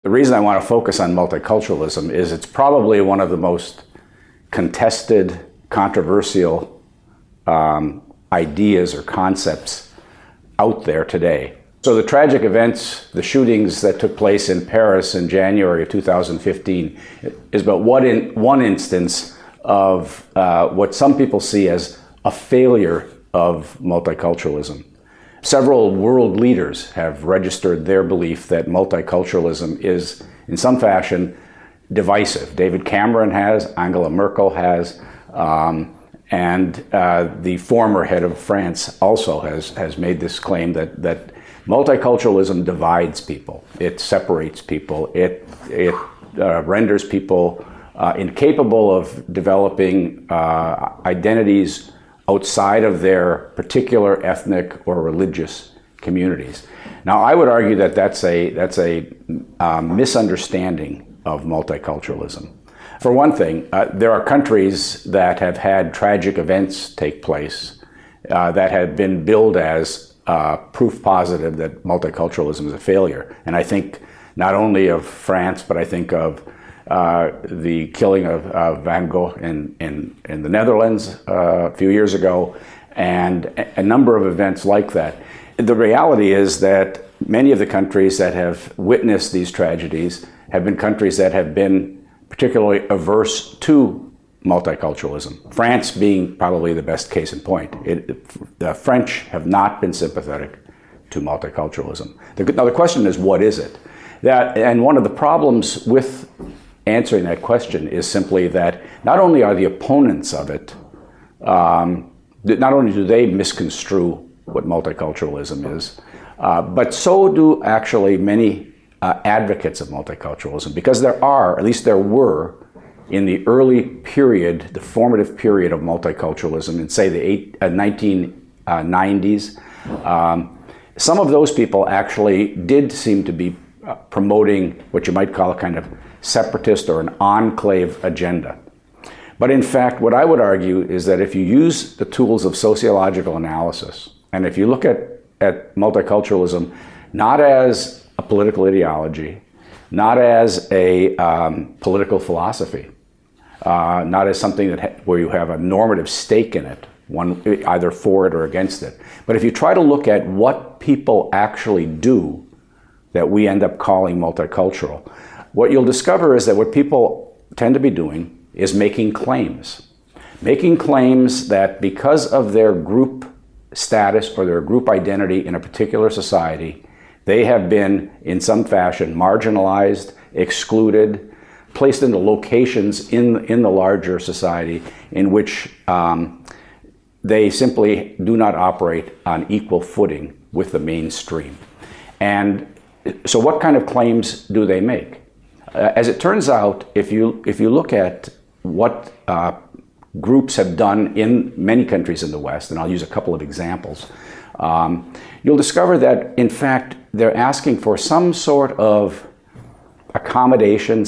The reason I want to focus on multiculturalism is it's probably one of the most contested, controversial ideas or concepts out there today. So the tragic events, the shootings that took place in Paris in January of 2015 is but one instance of what some people see as a failure of multiculturalism. Several world leaders have registered their belief that multiculturalism is, in some fashion, divisive. David Cameron has, Angela Merkel has, and the former head of France also has made this claim that multiculturalism divides people. It separates people. It renders people incapable of developing identities outside of their particular ethnic or religious communities. Now, I would argue that that's a misunderstanding of multiculturalism. For one thing, there are countries that have had tragic events take place that have been billed as proof positive that multiculturalism is a failure. And I think not only of France, but I think of the killing of Van Gogh in the Netherlands a few years ago, and a number of events like that. The reality is that many of the countries that have witnessed these tragedies have been countries that have been particularly averse to multiculturalism. France being probably the best case in point. The French have not been sympathetic to multiculturalism. Now the question is, what is it? And one of the problems with answering that question is simply that not only are the opponents of it, not only do they misconstrue what multiculturalism is, but so do actually many advocates of multiculturalism, because there are, at least there were, in the early period, the formative period of multiculturalism in, say, the 1990s, some of those people actually did seem to be promoting what you might call a kind of separatist or an enclave agenda. But in fact, what I would argue is that if you use the tools of sociological analysis, and if you look at multiculturalism not as a political ideology, not as a political philosophy, not as something where you have a normative stake in it, one either for it or against it, but if you try to look at what people actually do that we end up calling multicultural, what you'll discover is that what people tend to be doing is making claims that because of their group status or their group identity in a particular society, they have been in some fashion marginalized, excluded, placed into locations in the larger society in which they simply do not operate on equal footing with the mainstream. And so what kind of claims do they make? As it turns out, if you look at what groups have done in many countries in the West, and I'll use a couple of examples, you'll discover that, in fact, they're asking for some sort of accommodation,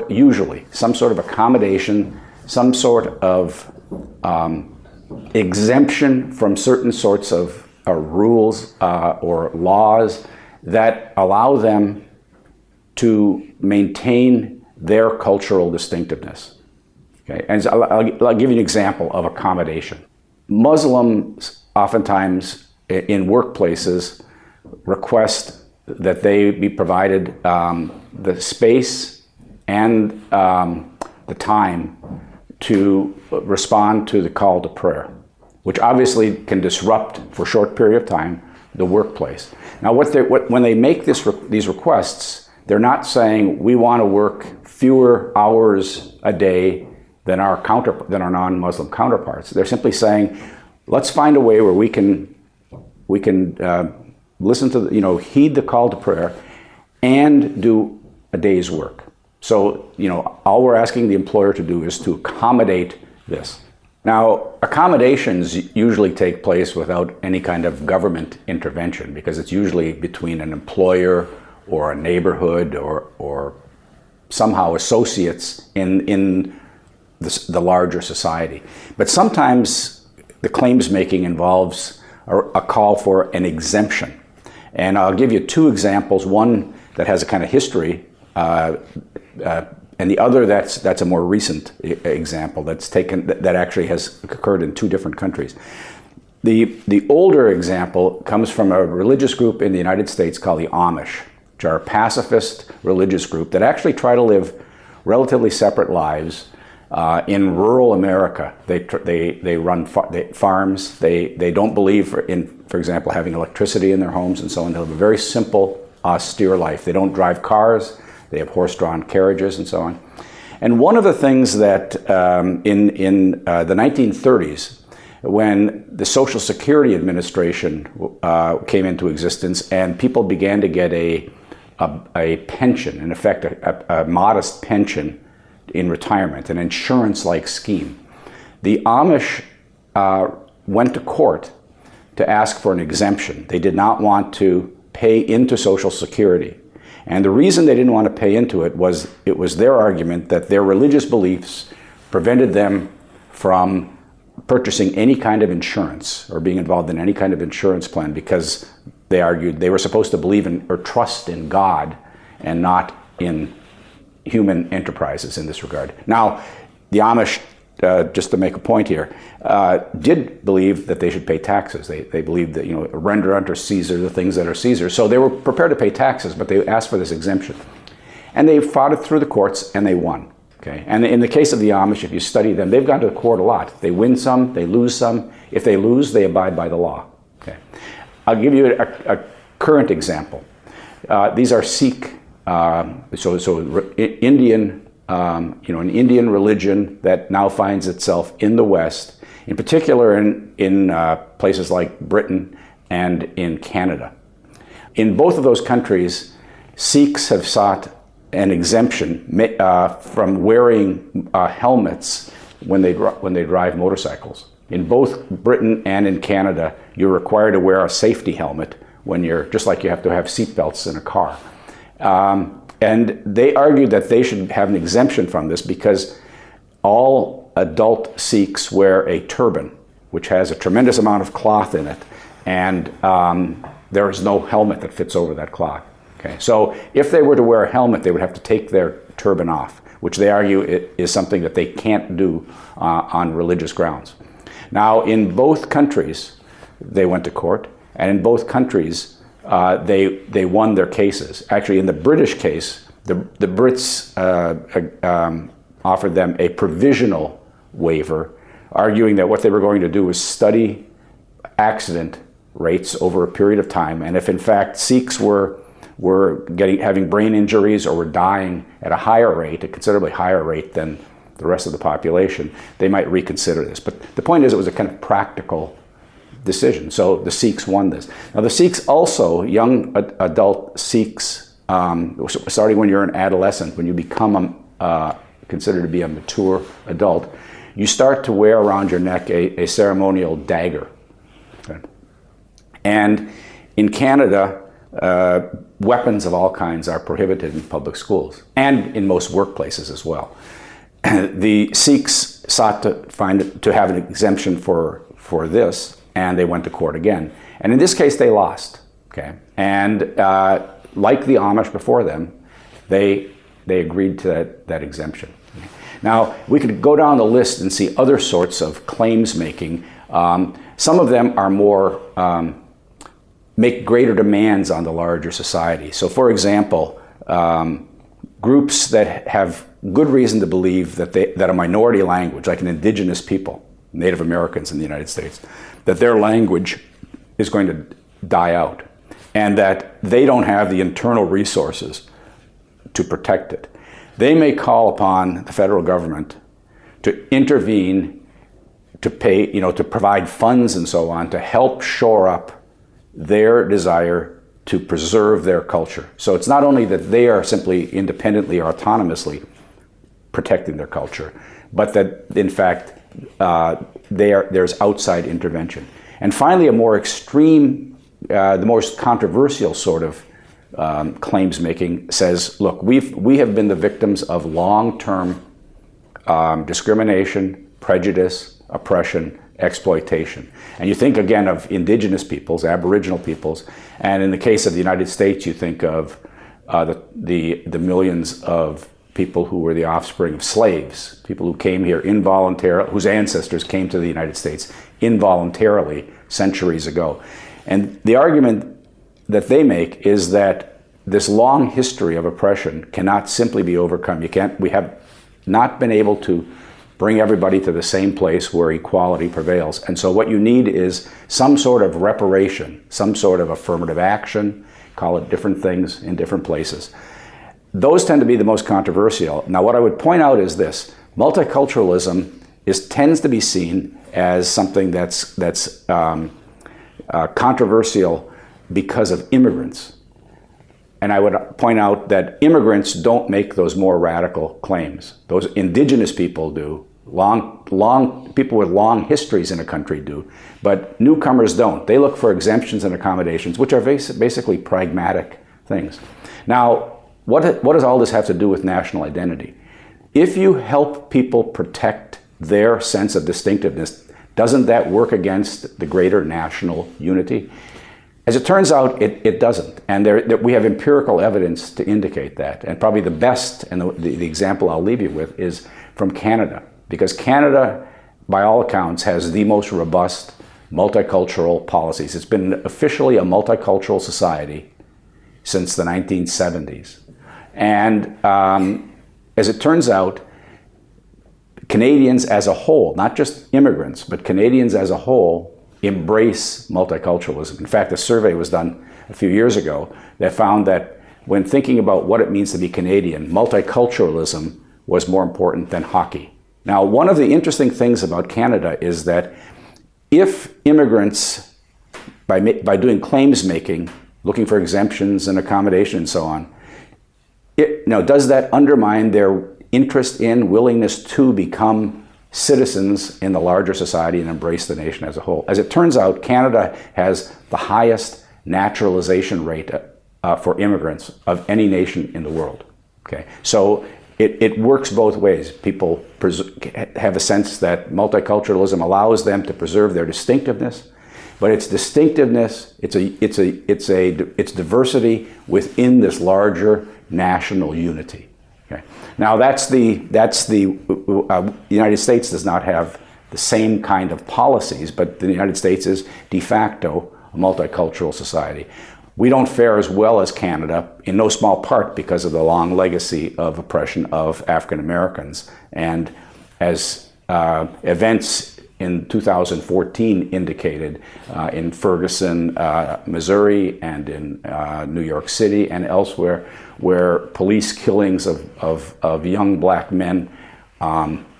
usually some sort of accommodation, some sort of exemption from certain sorts of rules or laws that allow them to maintain their cultural distinctiveness. Okay? And I'll give you an example of accommodation. Muslims oftentimes in workplaces request that they be provided the space and the time to respond to the call to prayer, which obviously can disrupt for a short period of time the workplace. Now, when they make these requests, they're not saying we want to work fewer hours a day than our non-Muslim counterparts. They're simply saying, let's find a way where we can listen to heed the call to prayer and do a day's work. So all we're asking the employer to do is to accommodate this. Now, accommodations usually take place without any kind of government intervention, because it's usually between an employer or a neighborhood or somehow associates in the larger society. But sometimes the claims making involves a call for an exemption. And I'll give you two examples, one that has a kind of history and the other that's a more recent example that actually has occurred in two different countries. The older example comes from a religious group in the United States called the Amish, which are a pacifist religious group that actually try to live relatively separate lives in rural America. They run farms. They don't believe in, for example, having electricity in their homes and so on. They live a very simple, austere life. They don't drive cars. They have horse-drawn carriages and so on. And one of the things that in the 1930s, when the Social Security Administration came into existence and people began to get a pension, in effect a modest pension in retirement, an insurance-like scheme, the Amish went to court to ask for an exemption. They did not want to pay into Social Security. And the reason they didn't want to pay into it was their argument that their religious beliefs prevented them from purchasing any kind of insurance or being involved in any kind of insurance plan, because they argued they were supposed to believe in or trust in God and not in human enterprises in this regard. Now, the Amish, just to make a point here, did believe that they should pay taxes. They believed that, render unto Caesar the things that are Caesar's. So they were prepared to pay taxes, but they asked for this exemption. And they fought it through the courts, and they won. Okay? And in the case of the Amish, if you study them, they've gone to the court a lot. They win some, they lose some. If they lose, they abide by the law. Okay? I'll give you a current example. These are Sikh, Indian, an Indian religion that now finds itself in the West, in particular in places like Britain and in Canada. In both of those countries, Sikhs have sought an exemption from wearing helmets when they drive motorcycles. In both Britain and in Canada, you're required to wear a safety helmet when you're, just like you have to have seatbelts in a car. And they argued that they should have an exemption from this because all adult Sikhs wear a turban, which has a tremendous amount of cloth in it, and there is no helmet that fits over that cloth. Okay, so if they were to wear a helmet, they would have to take their turban off, which they argue is something that they can't do on religious grounds. Now, in both countries, they went to court, and in both countries, they won their cases. Actually, in the British case, the Brits offered them a provisional waiver, arguing that what they were going to do was study accident rates over a period of time, and if in fact Sikhs were having brain injuries or were dying at a higher rate, a considerably higher rate than the rest of the population, they might reconsider this. But the point is, it was a kind of practical decision. So the Sikhs won this. Now the Sikhs also, young adult Sikhs, starting when you're an adolescent, when you become considered to be a mature adult, you start to wear around your neck a ceremonial dagger. Okay. And in Canada, weapons of all kinds are prohibited in public schools and in most workplaces as well. The Sikhs sought to have an exemption for this, and they went to court again. And in this case, they lost. Okay, and like the Amish before them, they agreed to that exemption. Now, we could go down the list and see other sorts of claims making. Some of them are more make greater demands on the larger society. So, for example, groups that have good reason to believe that a minority language, like an indigenous people, Native Americans in the United States, that their language is going to die out, and that they don't have the internal resources to protect it. They may call upon the federal government to intervene, to pay, to provide funds and so on, to help shore up their desire to preserve their culture. So it's not only that they are simply independently or autonomously protecting their culture, but that in fact there's outside intervention. And finally, a more extreme, the most controversial sort of claims making says, look, we have been the victims of long-term discrimination, prejudice, oppression, exploitation. And you think again of indigenous peoples, Aboriginal peoples, and in the case of the United States, you think of the millions of people who were the offspring of slaves, people who came here involuntarily, whose ancestors came to the United States involuntarily centuries ago. And the argument that they make is that this long history of oppression cannot simply be overcome. We have not been able to bring everybody to the same place where equality prevails. And so what you need is some sort of reparation, some sort of affirmative action, call it different things in different places. Those tend to be the most controversial. Now, what I would point out is this: multiculturalism tends to be seen as something that's controversial because of immigrants. And I would point out that immigrants don't make those more radical claims. Those indigenous people do. People with long histories in a country do, but newcomers don't. They look for exemptions and accommodations, which are basically pragmatic things. Now, what does all this have to do with national identity? If you help people protect their sense of distinctiveness, doesn't that work against the greater national unity? As it turns out, it doesn't. And we have empirical evidence to indicate that. And probably the best, and the example I'll leave you with, is from Canada. Because Canada, by all accounts, has the most robust multicultural policies. It's been officially a multicultural society since the 1970s. And as it turns out, Canadians as a whole, not just immigrants, but Canadians as a whole, embrace multiculturalism. In fact, a survey was done a few years ago that found that when thinking about what it means to be Canadian, multiculturalism was more important than hockey. Now, one of the interesting things about Canada is that if immigrants, by doing claims making, looking for exemptions and accommodations and so on, does that undermine their interest in, willingness to become citizens in the larger society and embrace the nation as a whole? As it turns out, Canada has the highest naturalization rate for immigrants of any nation in the world. Okay, so it works both ways. People have a sense that multiculturalism allows them to preserve their distinctiveness, but it's distinctiveness, it's diversity within this larger national unity. Okay. Now the United States does not have the same kind of policies, but the United States is de facto a multicultural society. We don't fare as well as Canada, in no small part because of the long legacy of oppression of African Americans. And as events in 2014 indicated, in Ferguson, Missouri, and in New York City and elsewhere, where police killings of young black men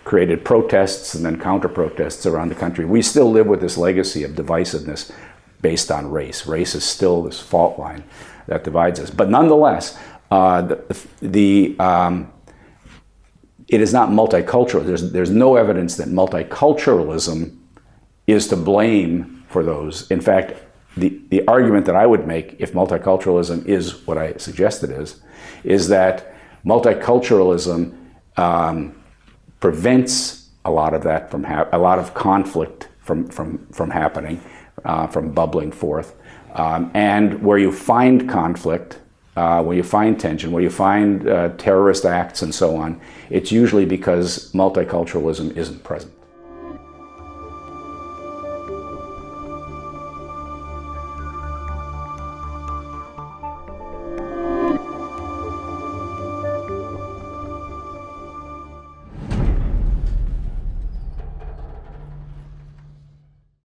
created protests and then counter-protests around the country. We still live with this legacy of divisiveness based on race. Race is still this fault line that divides us. But nonetheless, it is not multicultural. There's no evidence that multiculturalism is to blame for those. In fact, the argument that I would make, if multiculturalism is what I suggest it is that multiculturalism prevents a lot of that a lot of conflict from happening, from bubbling forth. And where you find conflict, where you find tension, where you find terrorist acts and so on, it's usually because multiculturalism isn't present.